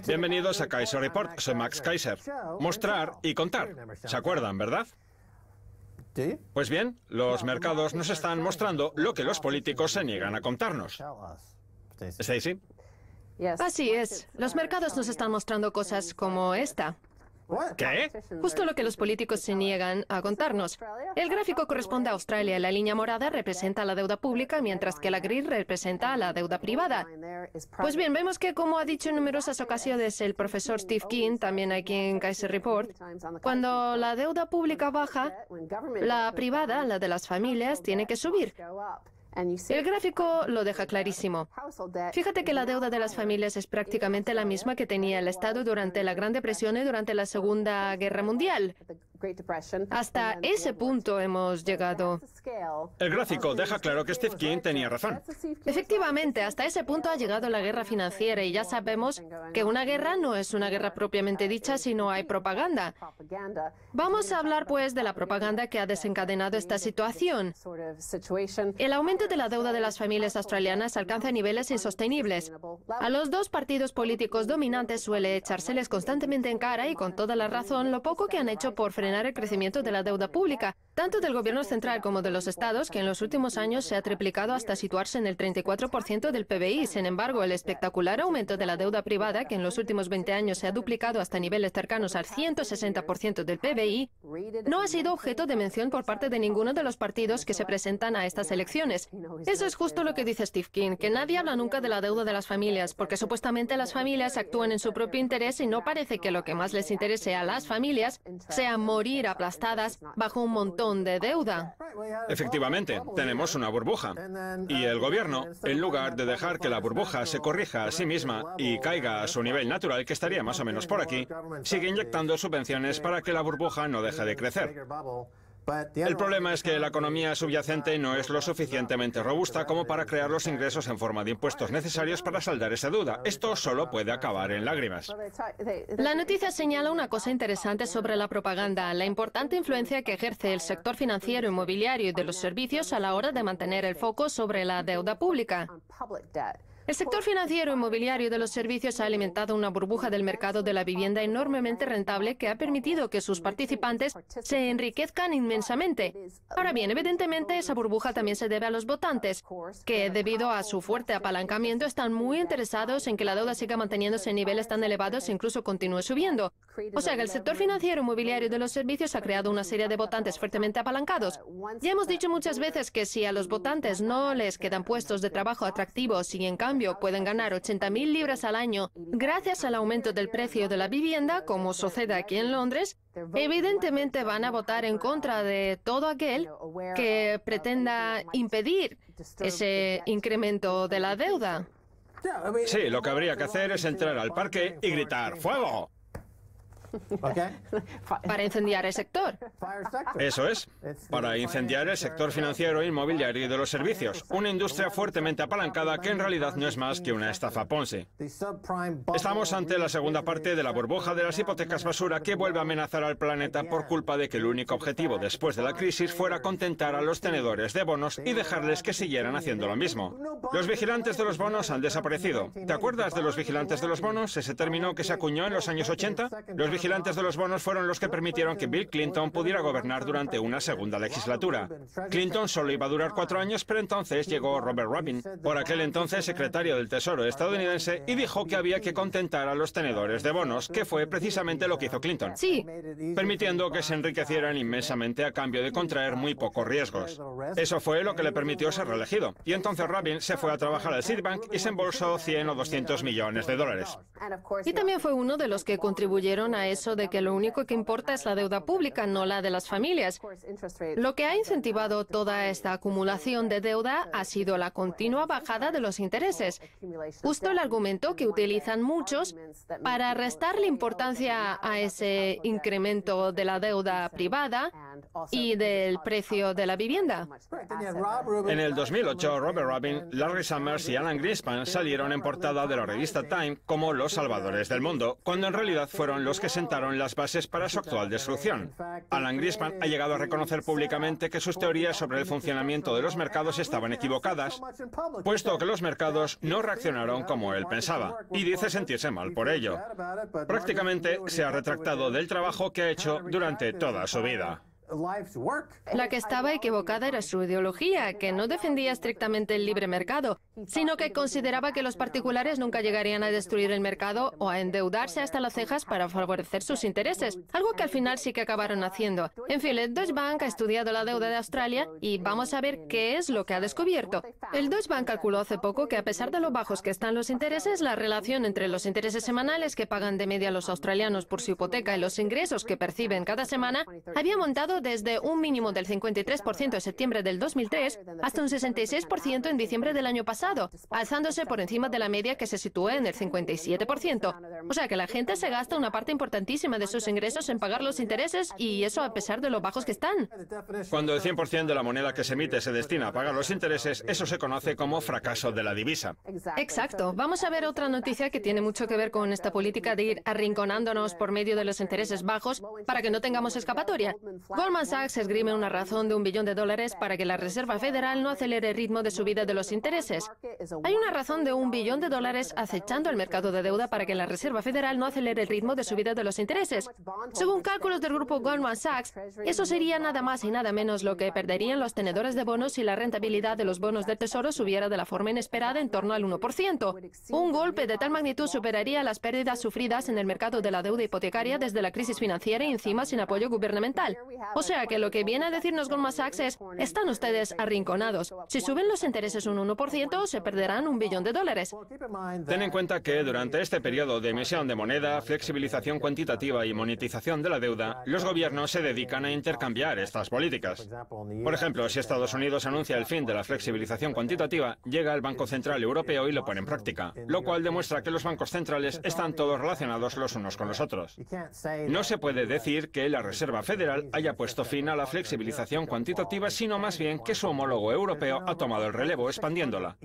Bienvenidos a Kaiser Report, soy Max Kaiser. Mostrar y contar. ¿Se acuerdan, verdad? Pues bien, los mercados nos están mostrando lo que los políticos se niegan a contarnos. Stacey. Así es. Los mercados nos están mostrando cosas como esta. ¿Qué? Justo lo que los políticos se niegan a contarnos. El gráfico corresponde a Australia. La línea morada representa la deuda pública, mientras que la gris representa la deuda privada. Pues bien, vemos que, como ha dicho en numerosas ocasiones el profesor Steve King, también aquí en Kaiser Report, cuando la deuda pública baja, la privada, la de las familias, tiene que subir. El gráfico lo deja clarísimo. Fíjate que la deuda de las familias es prácticamente la misma que tenía el Estado durante la Gran Depresión y durante la Segunda Guerra Mundial. Hasta ese punto hemos llegado. El gráfico deja claro que Steve King tenía razón. Efectivamente, hasta ese punto ha llegado la guerra financiera y ya sabemos que una guerra no es una guerra propiamente dicha si no hay propaganda. Vamos a hablar pues de la propaganda que ha desencadenado esta situación. El aumento de la deuda de las familias australianas alcanza niveles insostenibles. A los dos partidos políticos dominantes suele echárseles constantemente en cara y con toda la razón lo poco que han hecho por frenar el crecimiento de la deuda pública, tanto del gobierno central como de los estados, que en los últimos años se ha triplicado hasta situarse en el 34% del PBI. Sin embargo, el espectacular aumento de la deuda privada, que en los últimos 20 años se ha duplicado hasta niveles cercanos al 160% del PBI, no ha sido objeto de mención por parte de ninguno de los partidos que se presentan a estas elecciones. Eso es justo lo que dice Steve King, que nadie habla nunca de la deuda de las familias, porque supuestamente las familias actúan en su propio interés y no parece que lo que más les interese a las familias sea morir aplastadas bajo un montón de deuda. Efectivamente, tenemos una burbuja. Y el gobierno, en lugar de dejar que la burbuja se corrija a sí misma y caiga a su nivel natural, que estaría más o menos por aquí, sigue inyectando subvenciones para que la burbuja no deje de crecer. El problema es que la economía subyacente no es lo suficientemente robusta como para crear los ingresos en forma de impuestos necesarios para saldar esa deuda. Esto solo puede acabar en lágrimas. La noticia señala una cosa interesante sobre la propaganda, la importante influencia que ejerce el sector financiero, inmobiliario y de los servicios a la hora de mantener el foco sobre la deuda pública. El sector financiero, inmobiliario y de los servicios ha alimentado una burbuja del mercado de la vivienda enormemente rentable que ha permitido que sus participantes se enriquezcan inmensamente. Ahora bien, evidentemente esa burbuja también se debe a los votantes, que debido a su fuerte apalancamiento están muy interesados en que la deuda siga manteniéndose en niveles tan elevados e incluso continúe subiendo. O sea que el sector financiero, inmobiliario y de los servicios ha creado una serie de votantes fuertemente apalancados. Ya hemos dicho muchas veces que si a los votantes no les quedan puestos de trabajo atractivos y en cambio pueden ganar 80.000 libras al año gracias al aumento del precio de la vivienda, como sucede aquí en Londres, evidentemente van a votar en contra de todo aquel que pretenda impedir ese incremento de la deuda. Sí, lo que habría que hacer es entrar al parque y gritar ¡fuego! Para incendiar el sector. Eso es, para incendiar el sector financiero, inmobiliario y de los servicios, una industria fuertemente apalancada que en realidad no es más que una estafa Ponzi. Estamos ante la segunda parte de la burbuja de las hipotecas basura que vuelve a amenazar al planeta por culpa de que el único objetivo después de la crisis fuera contentar a los tenedores de bonos y dejarles que siguieran haciendo lo mismo. Los vigilantes de los bonos han desaparecido. ¿Te acuerdas de los vigilantes de los bonos? Ese término que se acuñó en los años 80. Los vigilantes de los bonos fueron los que permitieron que Bill Clinton pudiera gobernar durante una segunda legislatura. Clinton solo iba a durar 4 años, pero entonces llegó Robert Rubin, por aquel entonces secretario del Tesoro estadounidense, y dijo que había que contentar a los tenedores de bonos, que fue precisamente lo que hizo Clinton. Sí. Permitiendo que se enriquecieran inmensamente a cambio de contraer muy pocos riesgos. Eso fue lo que le permitió ser reelegido. Y entonces Rubin se fue a trabajar al Citibank y se embolsó 100 o 200 millones de dólares. Y también fue uno de los que contribuyeron a eso de que lo único que importa es la deuda pública, no la de las familias. Lo que ha incentivado toda esta acumulación de deuda ha sido la continua bajada de los intereses. Justo el argumento que utilizan muchos para restarle importancia a ese incremento de la deuda privada y del precio de la vivienda. En el 2008, Robert Rubin, Larry Summers y Alan Greenspan salieron en portada de la revista Time como los salvadores del mundo, cuando en realidad fueron los que sentaron las bases para su actual destrucción. Alan Greenspan ha llegado a reconocer públicamente que sus teorías sobre el funcionamiento de los mercados estaban equivocadas, puesto que los mercados no reaccionaron como él pensaba, y dice sentirse mal por ello. Prácticamente se ha retractado del trabajo que ha hecho durante toda su vida. La que estaba equivocada era su ideología, que no defendía estrictamente el libre mercado, sino que consideraba que los particulares nunca llegarían a destruir el mercado o a endeudarse hasta las cejas para favorecer sus intereses, algo que al final sí que acabaron haciendo. En fin, el Deutsche Bank ha estudiado la deuda de Australia y vamos a ver qué es lo que ha descubierto. El Deutsche Bank calculó hace poco que a pesar de lo bajos que están los intereses, la relación entre los intereses semanales que pagan de media los australianos por su hipoteca y los ingresos que perciben cada semana había montado desde un mínimo del 53% en septiembre del 2003 hasta un 66% en diciembre del año pasado, alzándose por encima de la media que se sitúa en el 57%. O sea que la gente se gasta una parte importantísima de sus ingresos en pagar los intereses y eso a pesar de lo bajos que están. Cuando el 100% de la moneda que se emite se destina a pagar los intereses, eso se conoce como fracaso de la divisa. Exacto. Vamos a ver otra noticia que tiene mucho que ver con esta política de ir arrinconándonos por medio de los intereses bajos para que no tengamos escapatoria. Goldman Sachs esgrime una razón de $1 billón para que la Reserva Federal no acelere el ritmo de subida de los intereses. Hay una razón de $1 billón acechando el mercado de deuda para que la Reserva Federal no acelere el ritmo de subida de los intereses. Según cálculos del grupo Goldman Sachs, eso sería nada más y nada menos lo que perderían los tenedores de bonos si la rentabilidad de los bonos del Tesoro subiera de la forma inesperada en torno al 1%. Un golpe de tal magnitud superaría las pérdidas sufridas en el mercado de la deuda hipotecaria desde la crisis financiera y encima sin apoyo gubernamental. O sea que lo que viene a decirnos Goldman Sachs es, están ustedes arrinconados. Si suben los intereses un 1%, se perderán $1 billón. Ten en cuenta que durante este periodo de emisión de moneda, flexibilización cuantitativa y monetización de la deuda, los gobiernos se dedican a intercambiar estas políticas. Por ejemplo, si Estados Unidos anuncia el fin de la flexibilización cuantitativa, llega el Banco Central Europeo y lo pone en práctica, lo cual demuestra que los bancos centrales están todos relacionados los unos con los otros. No se puede decir que la Reserva Federal haya puesto fin a la flexibilización cuantitativa, sino más bien que su homólogo europeo ha tomado el relevo expandiéndola.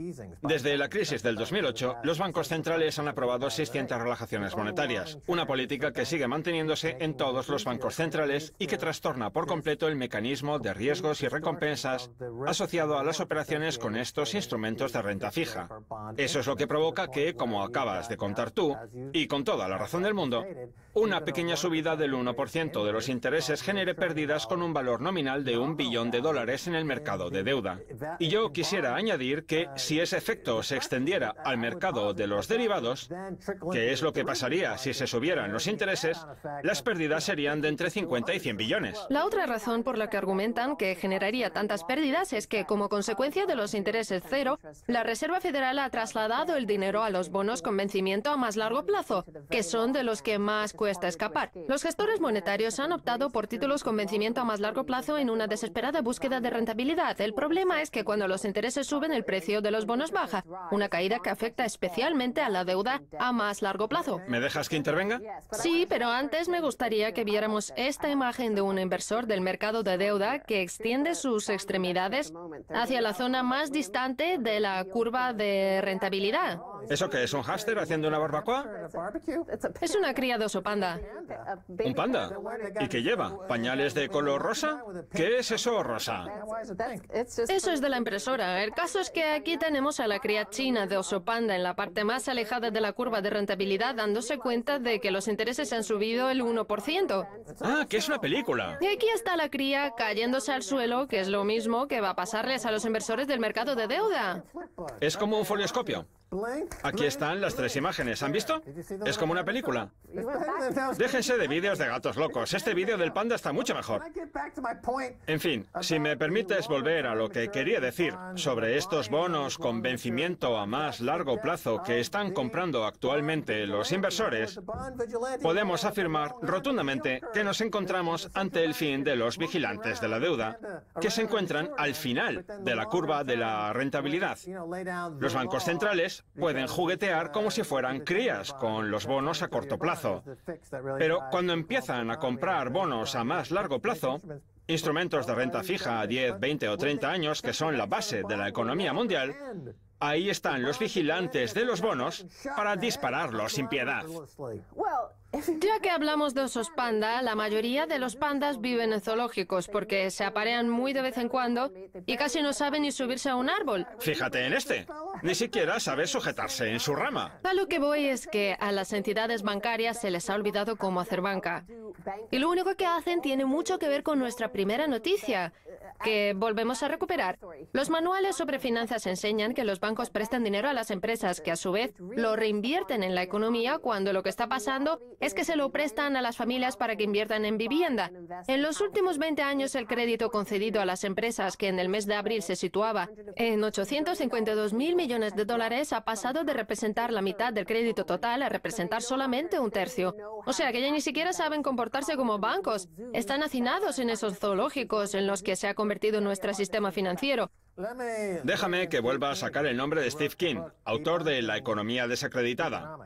Desde la crisis del 2008, los bancos centrales han aprobado 600 relajaciones monetarias, una política que sigue manteniéndose en todos los bancos centrales y que trastorna por completo el mecanismo de riesgos y recompensas asociado a las operaciones con estos instrumentos de renta fija. Eso es lo que provoca que, como acabas de contar tú, y con toda la razón del mundo, una pequeña subida del 1% de los intereses genere pérdidas con un valor nominal de $1 billón en el mercado de deuda. Y yo quisiera añadir que si ese efecto se extendiera al mercado de los derivados, que es lo que pasaría si se subieran los intereses, las pérdidas serían de entre 50 y 100 billones. La otra razón por la que argumentan que generaría tantas pérdidas es que, como consecuencia de los intereses cero, la Reserva Federal ha trasladado el dinero a los bonos con vencimiento a más largo plazo, que son de los que más cuesta escapar. Los gestores monetarios han optado por títulos con vencimiento a más largo plazo en una desesperada búsqueda de rentabilidad. El problema es que cuando los intereses suben, el precio de los bonos baja, una caída que afecta especialmente a la deuda a más largo plazo. ¿Me dejas que intervenga? Sí, pero antes me gustaría que viéramos esta imagen de un inversor del mercado de deuda que extiende sus extremidades hacia la zona más distante de la curva de rentabilidad. ¿Eso qué es, un hámster haciendo una barbacoa? Es una cría de oso panda. ¿Un panda? ¿Y qué lleva? ¿Pañales de color rosa? ¿Qué es eso rosa? Eso es de la impresora. El caso es que aquí tenemos a la cría china de oso panda en la parte más alejada de la curva de rentabilidad, dándose cuenta de que los intereses han subido el 1%. Ah, que es una película. Y aquí está la cría cayéndose al suelo, que es lo mismo que va a pasarles a los inversores del mercado de deuda. Es como un folioscopio. Aquí están las tres imágenes. ¿Han visto? Es como una película. Déjense de vídeos de gatos locos. Este vídeo del panda está mucho mejor. En fin, si me permites volver a lo que quería decir sobre estos bonos con vencimiento a más largo plazo que están comprando actualmente los inversores, podemos afirmar rotundamente que nos encontramos ante el fin de los vigilantes de la deuda, que se encuentran al final de la curva de la rentabilidad. Los bancos centrales pueden juguetear como si fueran crías con los bonos a corto plazo. Pero cuando empiezan a comprar bonos a más largo plazo, instrumentos de renta fija a 10, 20 o 30 años, que son la base de la economía mundial, ahí están los vigilantes de los bonos para dispararlos sin piedad. Ya que hablamos de osos panda, la mayoría de los pandas viven en zoológicos porque se aparean muy de vez en cuando y casi no saben ni subirse a un árbol. Fíjate en este. Ni siquiera sabe sujetarse en su rama. A lo que voy es que a las entidades bancarias se les ha olvidado cómo hacer banca. Y lo único que hacen tiene mucho que ver con nuestra primera noticia, que volvemos a recuperar. Los manuales sobre finanzas enseñan que los bancos prestan dinero a las empresas, que a su vez lo reinvierten en la economía, cuando lo que está pasando es que se lo prestan a las familias para que inviertan en vivienda. En los últimos 20 años, el crédito concedido a las empresas, que en el mes de abril se situaba en 852.000 millones de dólares, ha pasado de representar la mitad del crédito total a representar solamente un tercio. O sea que ya ni siquiera saben comportarse como bancos. Están hacinados en esos zoológicos en los que se ha convertido nuestro sistema financiero. Déjame que vuelva a sacar el nombre de Steve King, autor de La economía desacreditada.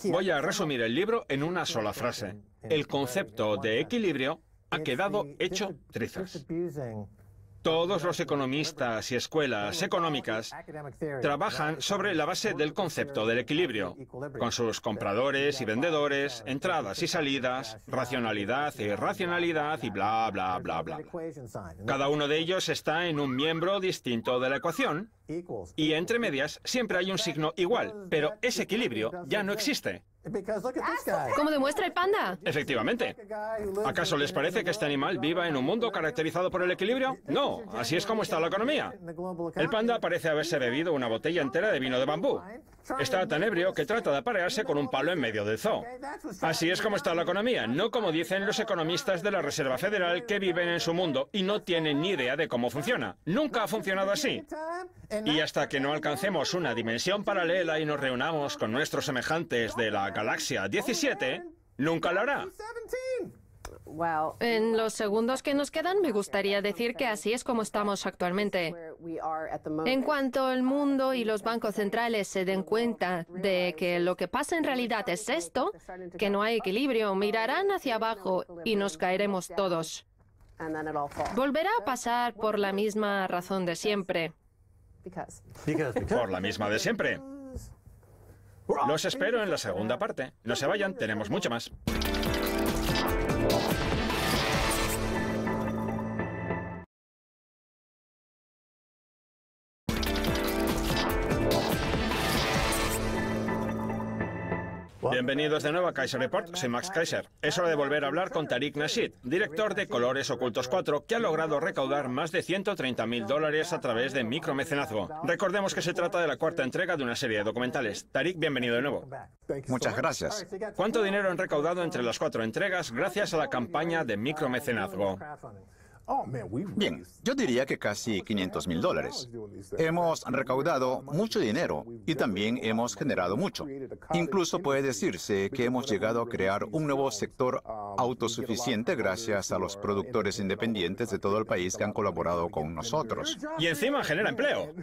Voy a resumir el libro en una sola frase. El concepto de equilibrio ha quedado hecho trizas. Todos los economistas y escuelas económicas trabajan sobre la base del concepto del equilibrio, con sus compradores y vendedores, entradas y salidas, racionalidad y irracionalidad y bla, bla, bla, bla. Cada uno de ellos está en un miembro distinto de la ecuación y entre medias siempre hay un signo igual, pero ese equilibrio ya no existe. ¿Cómo demuestra el panda? Efectivamente. ¿Acaso les parece que este animal viva en un mundo caracterizado por el equilibrio? No, así es como está la economía. El panda parece haberse bebido una botella entera de vino de bambú. Está tan ebrio que trata de aparearse con un palo en medio del zoo. Así es como está la economía, no como dicen los economistas de la Reserva Federal, que viven en su mundo y no tienen ni idea de cómo funciona. Nunca ha funcionado así. Y hasta que no alcancemos una dimensión paralela y nos reunamos con nuestros semejantes de la galaxia 17, nunca lo hará. En los segundos que nos quedan, me gustaría decir que así es como estamos actualmente. En cuanto el mundo y los bancos centrales se den cuenta de que lo que pasa en realidad es esto, que no hay equilibrio, mirarán hacia abajo y nos caeremos todos. Volverá a pasar por la misma razón de siempre. Por la misma de siempre. Los espero en la segunda parte. No se vayan, tenemos mucho más. Bienvenidos de nuevo a Kaiser Report, soy Max Kaiser. Es hora de volver a hablar con Tariq Nasheed, director de Colores Ocultos 4, que ha logrado recaudar más de $130.000 a través de micromecenazgo. Recordemos que se trata de la cuarta entrega de una serie de documentales. Tariq, bienvenido de nuevo. Muchas gracias. ¿Cuánto dinero han recaudado entre las 4 entregas gracias a la campaña de micromecenazgo? Bien, yo diría que casi $500.000. Hemos recaudado mucho dinero y también hemos generado mucho. Incluso puede decirse que hemos llegado a crear un nuevo sector autosuficiente gracias a los productores independientes de todo el país que han colaborado con nosotros. Y encima genera empleo.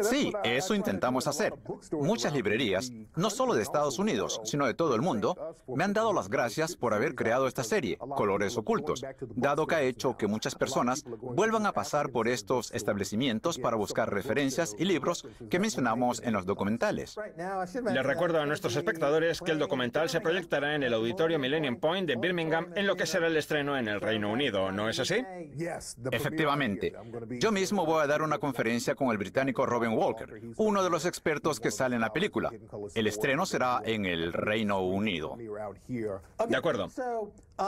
Sí, eso intentamos hacer. Muchas librerías, no solo de Estados Unidos, sino de todo el mundo, me han dado las gracias por haber creado esta serie, Colores Ocultos, dado que ha hecho que muchas personas vuelvan a pasar por estos establecimientos para buscar referencias y libros que mencionamos en los documentales. Les recuerdo a nuestros espectadores que el documental se proyectará en el Auditorio Millennium Point de Birmingham, en lo que será el estreno en el Reino Unido, ¿no es así? Efectivamente. Yo mismo voy a dar una conferencia con el británico Robin Walker, uno de los expertos que sale en la película. El estreno será en el Reino Unido. De acuerdo.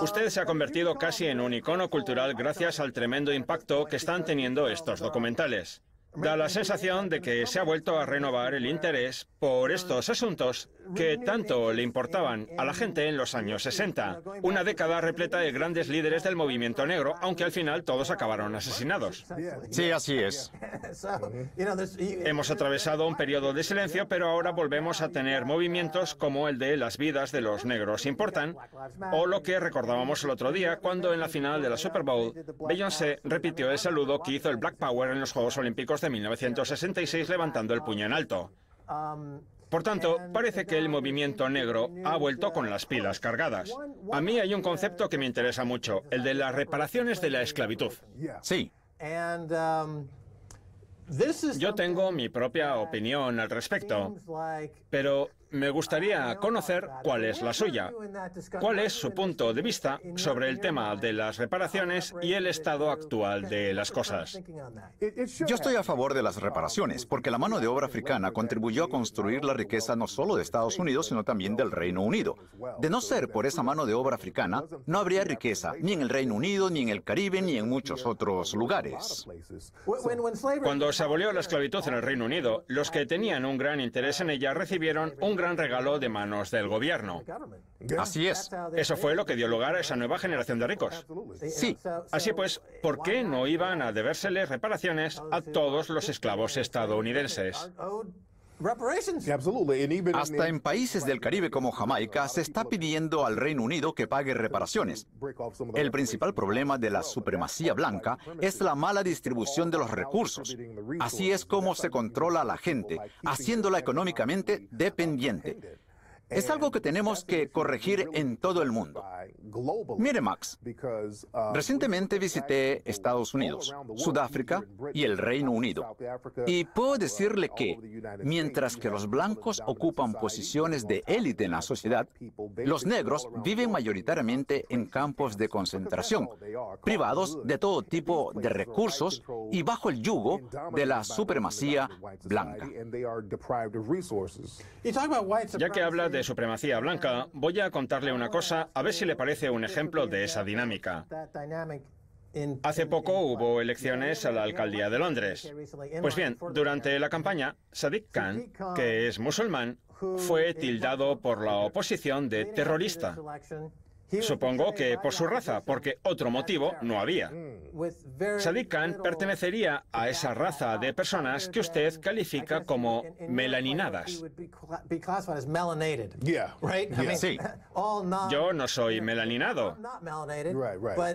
Usted se ha convertido casi en un icono cultural gracias al tremendo impacto que están teniendo estos documentales. Da la sensación de que se ha vuelto a renovar el interés por estos asuntos que tanto le importaban a la gente en los años 60. Una década repleta de grandes líderes del movimiento negro, aunque al final todos acabaron asesinados. Sí, así es. Hemos atravesado un periodo de silencio, pero ahora volvemos a tener movimientos como el de Las vidas de los negros importan, o lo que recordábamos el otro día, cuando en la final de la Super Bowl, Beyoncé repitió el saludo que hizo el Black Power en los Juegos Olímpicos de 1966 levantando el puño en alto. Por tanto, parece que el movimiento negro ha vuelto con las pilas cargadas. A mí hay un concepto que me interesa mucho, el de las reparaciones de la esclavitud. Sí. Yo tengo mi propia opinión al respecto, pero me gustaría conocer cuál es la suya. ¿Cuál es su punto de vista sobre el tema de las reparaciones y el estado actual de las cosas? Yo estoy a favor de las reparaciones, porque la mano de obra africana contribuyó a construir la riqueza no solo de Estados Unidos, sino también del Reino Unido. De no ser por esa mano de obra africana, no habría riqueza ni en el Reino Unido, ni en el Caribe, ni en muchos otros lugares. Cuando se abolió la esclavitud en el Reino Unido, los que tenían un gran interés en ella recibieron un gran regalo de manos del gobierno. Así es. Eso fue lo que dio lugar a esa nueva generación de ricos. Sí. Así pues, ¿por qué no iban a debérseles reparaciones a todos los esclavos estadounidenses? Hasta en países del Caribe como Jamaica se está pidiendo al Reino Unido que pague reparaciones. El principal problema de la supremacía blanca es la mala distribución de los recursos. Así es como se controla a la gente, haciéndola económicamente dependiente. Es algo que tenemos que corregir en todo el mundo. Mire, Max, recientemente visité Estados Unidos, Sudáfrica y el Reino Unido. Y puedo decirle que, mientras que los blancos ocupan posiciones de élite en la sociedad, los negros viven mayoritariamente en campos de concentración, privados de todo tipo de recursos y bajo el yugo de la supremacía blanca. Ya que habla de supremacía blanca, voy a contarle una cosa, a ver si le parece un ejemplo de esa dinámica. Hace poco hubo elecciones a la alcaldía de Londres. Pues bien, durante la campaña, Sadiq Khan, que es musulmán, fue tildado por la oposición de terrorista. Supongo que por su raza, porque otro motivo no había. Sadiq Khan pertenecería a esa raza de personas que usted califica como melaninadas. Sí. Yo no soy melaninado,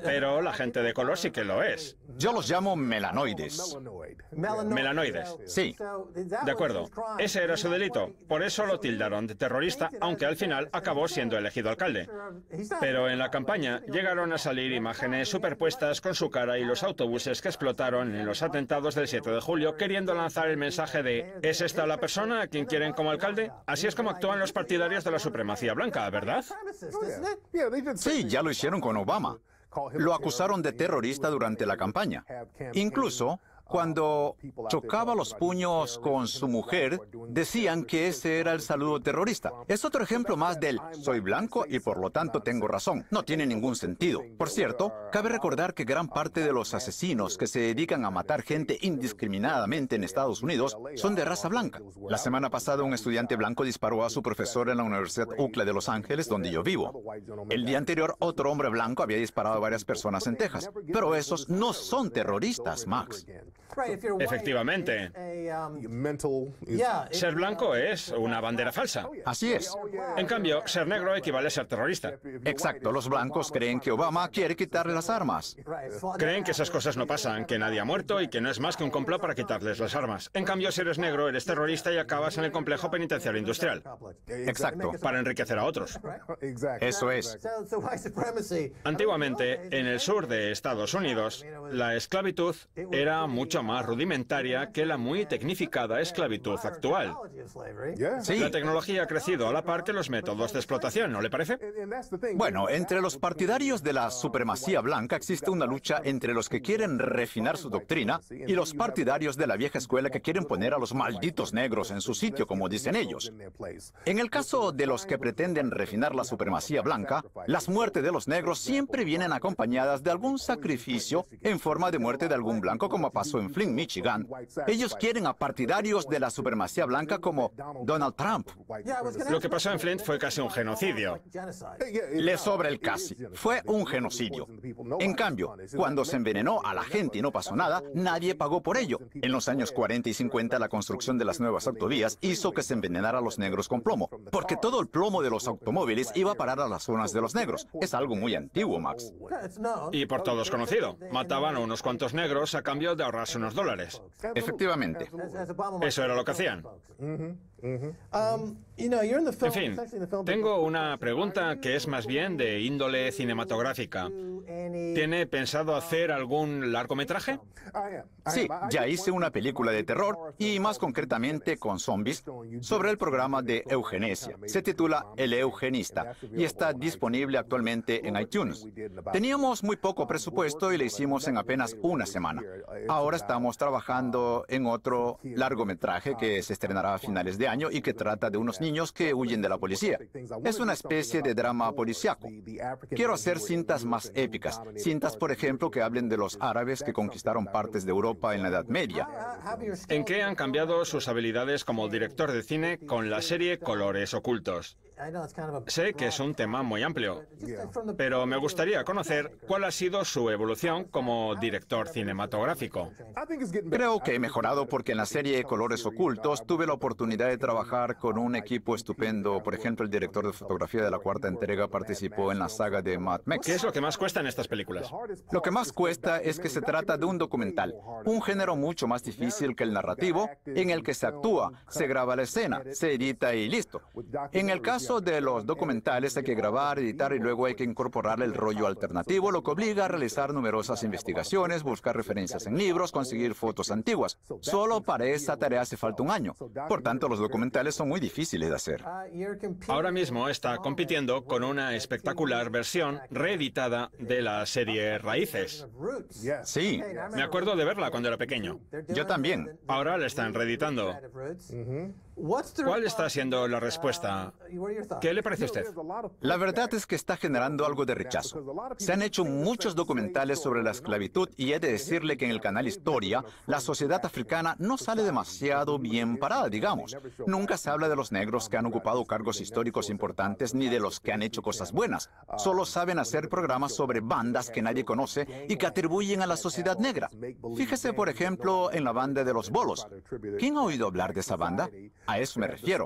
pero la gente de color sí que lo es. Yo los llamo melanoides. Melanoides. Sí. De acuerdo. Ese era su delito. Por eso lo tildaron de terrorista, aunque al final acabó siendo elegido alcalde. Pero en la campaña llegaron a salir imágenes superpuestas con su cara y los autobuses que explotaron en los atentados del 7 de julio, queriendo lanzar el mensaje de ¿es esta la persona a quien quieren como alcalde? Así es como actúan los partidarios de la supremacía blanca, ¿verdad? Sí, ya lo hicieron con Obama. Lo acusaron de terrorista durante la campaña. Incluso, cuando chocaba los puños con su mujer, decían que ese era el saludo terrorista. Es otro ejemplo más del soy blanco y por lo tanto tengo razón. No tiene ningún sentido. Por cierto, cabe recordar que gran parte de los asesinos que se dedican a matar gente indiscriminadamente en Estados Unidos son de raza blanca. La semana pasada un estudiante blanco disparó a su profesor en la Universidad UCLA de Los Ángeles, donde yo vivo. El día anterior, otro hombre blanco había disparado a varias personas en Texas. Pero esos no son terroristas, Max. Efectivamente. Ser blanco es una bandera falsa. Así es. En cambio, ser negro equivale a ser terrorista. Exacto. Los blancos creen que Obama quiere quitarle las armas. Creen que esas cosas no pasan, que nadie ha muerto y que no es más que un complot para quitarles las armas. En cambio, si eres negro, eres terrorista y acabas en el complejo penitenciario industrial. Exacto. Para enriquecer a otros. Eso es. Antiguamente, en el sur de Estados Unidos, la esclavitud era mucho más rudimentaria que la muy tecnificada esclavitud actual. Sí. La tecnología ha crecido a la par que los métodos de explotación, ¿no le parece? Bueno, entre los partidarios de la supremacía blanca existe una lucha entre los que quieren refinar su doctrina y los partidarios de la vieja escuela que quieren poner a los malditos negros en su sitio, como dicen ellos. En el caso de los que pretenden refinar la supremacía blanca, las muertes de los negros siempre vienen acompañadas de algún sacrificio en forma de muerte de algún blanco, como pasó en Flint, Michigan. Ellos quieren a partidarios de la supremacía blanca como Donald Trump. Lo que pasó en Flint fue casi un genocidio. Le sobra el casi. Fue un genocidio. En cambio, cuando se envenenó a la gente y no pasó nada, nadie pagó por ello. En los años 40 y 50, la construcción de las nuevas autovías hizo que se envenenara a los negros con plomo, porque todo el plomo de los automóviles iba a parar a las zonas de los negros. Es algo muy antiguo, Max. Y por todos conocido. Mataban a unos cuantos negros a cambio de ahorrarse unos dólares. Efectivamente. Eso era lo que hacían. En fin, tengo una pregunta que es más bien de índole cinematográfica. ¿Tiene pensado hacer algún largometraje? Sí, ya hice una película de terror, y más concretamente con zombies, sobre el programa de eugenesia. Se titula El Eugenista y está disponible actualmente en iTunes. Teníamos muy poco presupuesto y lo hicimos en apenas una semana. Ahora estamos trabajando en otro largometraje que se estrenará a finales de año y que trata de unos niños que huyen de la policía. Es una especie de drama policíaco. Quiero hacer cintas más épicas, cintas, por ejemplo, que hablen de los árabes que conquistaron partes de Europa en la Edad Media. ¿En qué han cambiado sus habilidades como director de cine con la serie Colores Ocultos? Sé que es un tema muy amplio, pero me gustaría conocer cuál ha sido su evolución como director cinematográfico. Creo que he mejorado porque en la serie Colores Ocultos tuve la oportunidad de trabajar con un equipo estupendo. Por ejemplo, el director de fotografía de la cuarta entrega participó en la saga de Mad Max. ¿Qué es lo que más cuesta en estas películas? Lo que más cuesta es que se trata de un documental, un género mucho más difícil que el narrativo, en el que se actúa, se graba la escena, se edita y listo. En el caso de los documentales hay que grabar, editar y luego hay que incorporar el rollo alternativo, lo que obliga a realizar numerosas investigaciones, buscar referencias en libros, conseguir fotos antiguas. Solo para esa tarea hace falta un año. Por tanto, los documentales son muy difíciles de hacer. Ahora mismo está compitiendo con una espectacular versión reeditada de la serie Raíces. Sí. Me acuerdo de verla cuando era pequeño. Yo también. Ahora la están reeditando. ¿Cuál está siendo la respuesta? ¿Qué le parece a usted? La verdad es que está generando algo de rechazo. Se han hecho muchos documentales sobre la esclavitud y he de decirle que en el canal Historia, la sociedad africana no sale demasiado bien parada, digamos. Nunca se habla de los negros que han ocupado cargos históricos importantes ni de los que han hecho cosas buenas. Solo saben hacer programas sobre bandas que nadie conoce y que atribuyen a la sociedad negra. Fíjese, por ejemplo, en la banda de los Bolos. ¿Quién ha oído hablar de esa banda? A eso me refiero.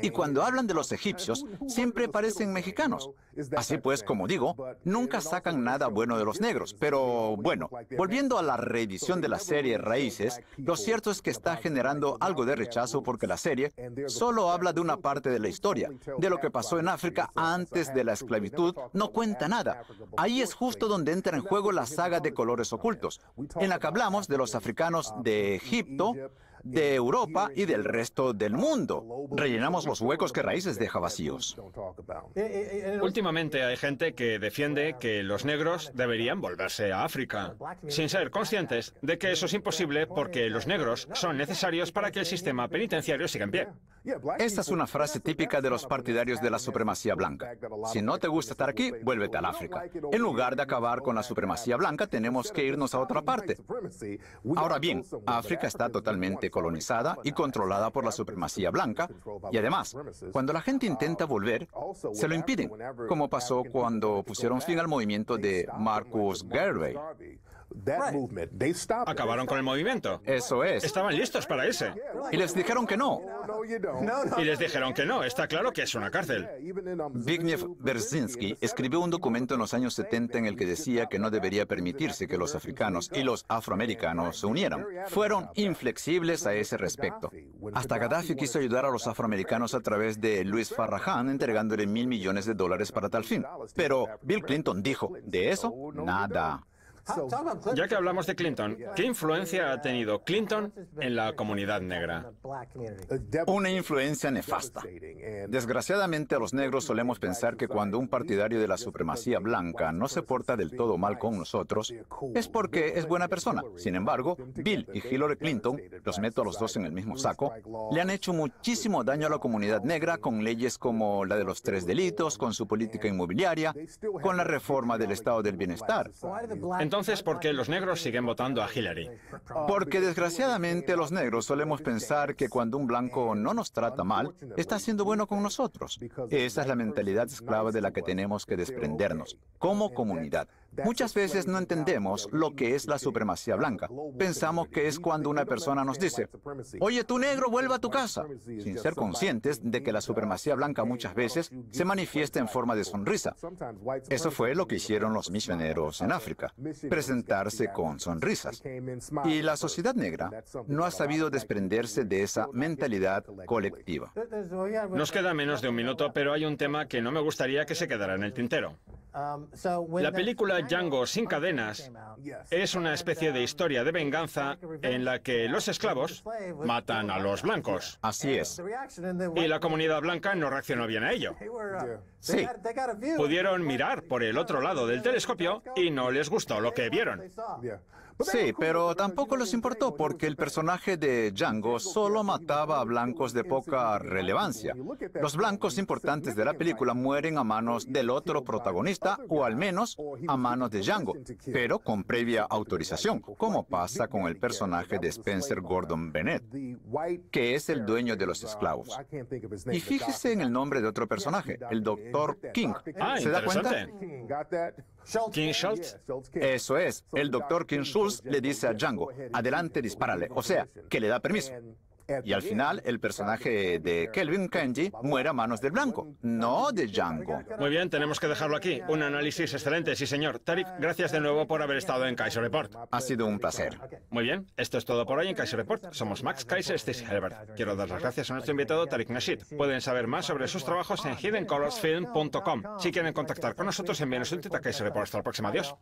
Y cuando hablan de los egipcios, siempre parecen mexicanos. Así pues, como digo, nunca sacan nada bueno de los negros. Pero bueno, volviendo a la reedición de la serie Raíces, lo cierto es que está generando algo de rechazo porque la serie solo habla de una parte de la historia. De lo que pasó en África antes de la esclavitud, no cuenta nada. Ahí es justo donde entra en juego la saga de Colores Ocultos, en la que hablamos de los africanos de Egipto, de Europa y del resto del mundo. Rellenamos los huecos que Raíces deja vacíos. Últimamente hay gente que defiende que los negros deberían volverse a África, sin ser conscientes de que eso es imposible porque los negros son necesarios para que el sistema penitenciario siga en pie. Esta es una frase típica de los partidarios de la supremacía blanca. Si no te gusta estar aquí, vuélvete al África. En lugar de acabar con la supremacía blanca, tenemos que irnos a otra parte. Ahora bien, África está totalmente colonizada y controlada por la supremacía blanca, y además, cuando la gente intenta volver, se lo impiden, como pasó cuando pusieron fin al movimiento de Marcus Garvey. Acabaron con el movimiento. Eso es. Estaban listos para irse. Y les dijeron que no. Y les dijeron que no. Está claro que es una cárcel. Zbigniew Brzezinski escribió un documento en los años 70 en el que decía que no debería permitirse que los africanos y los afroamericanos se unieran. Fueron inflexibles a ese respecto. Hasta Gaddafi quiso ayudar a los afroamericanos a través de Louis Farrakhan, entregándole $1.000 millones para tal fin. Pero Bill Clinton dijo, de eso, nada. Ya que hablamos de Clinton, ¿qué influencia ha tenido Clinton en la comunidad negra? Una influencia nefasta. Desgraciadamente, a los negros solemos pensar que cuando un partidario de la supremacía blanca no se porta del todo mal con nosotros, es porque es buena persona. Sin embargo, Bill y Hillary Clinton, los meto a los dos en el mismo saco, le han hecho muchísimo daño a la comunidad negra con leyes como la de los 3 delitos, con su política inmobiliaria, con la reforma del estado del bienestar. Entonces, ¿por qué los negros siguen votando a Hillary? Porque desgraciadamente los negros solemos pensar que cuando un blanco no nos trata mal, está siendo bueno con nosotros. Esa es la mentalidad esclava de la que tenemos que desprendernos, como comunidad. Muchas veces no entendemos lo que es la supremacía blanca. Pensamos que es cuando una persona nos dice, oye, tú negro, vuelve a tu casa, sin ser conscientes de que la supremacía blanca muchas veces se manifiesta en forma de sonrisa. Eso fue lo que hicieron los misioneros en África, presentarse con sonrisas. Y la sociedad negra no ha sabido desprenderse de esa mentalidad colectiva. Nos queda menos de un minuto, pero hay un tema que no me gustaría que se quedara en el tintero. La película Django sin cadenas es una especie de historia de venganza en la que los esclavos matan a los blancos. Así es. Y la comunidad blanca no reaccionó bien a ello. Sí. Pudieron mirar por el otro lado del telescopio y no les gustó lo que vieron. Sí, pero tampoco les importó porque el personaje de Django solo mataba a blancos de poca relevancia. Los blancos importantes de la película mueren a manos del otro protagonista o al menos a manos de Django, pero con previa autorización, como pasa con el personaje de Spencer Gordon Bennett, que es el dueño de los esclavos. Y fíjese en el nombre de otro personaje, el Dr. King. ¿Se da cuenta? King Schultz. Eso es. El Dr. King Schultz le dice a Django, adelante, dispárale. O sea, que le da permiso. Y al final, el personaje de Kelvin Kenji muere a manos del blanco, no de Django. Muy bien, tenemos que dejarlo aquí. Un análisis excelente, sí señor. Tariq, gracias de nuevo por haber estado en Kaiser Report. Ha sido un placer. Muy bien, esto es todo por hoy en Kaiser Report. Somos Max Kaiser, Stacey Helbert. Quiero dar las gracias a nuestro invitado Tariq Nasheed. Pueden saber más sobre sus trabajos en hiddencolorsfilm.com. Si quieren contactar con nosotros, envíenos un tweet a Kaiser Report. Hasta la próxima. Adiós.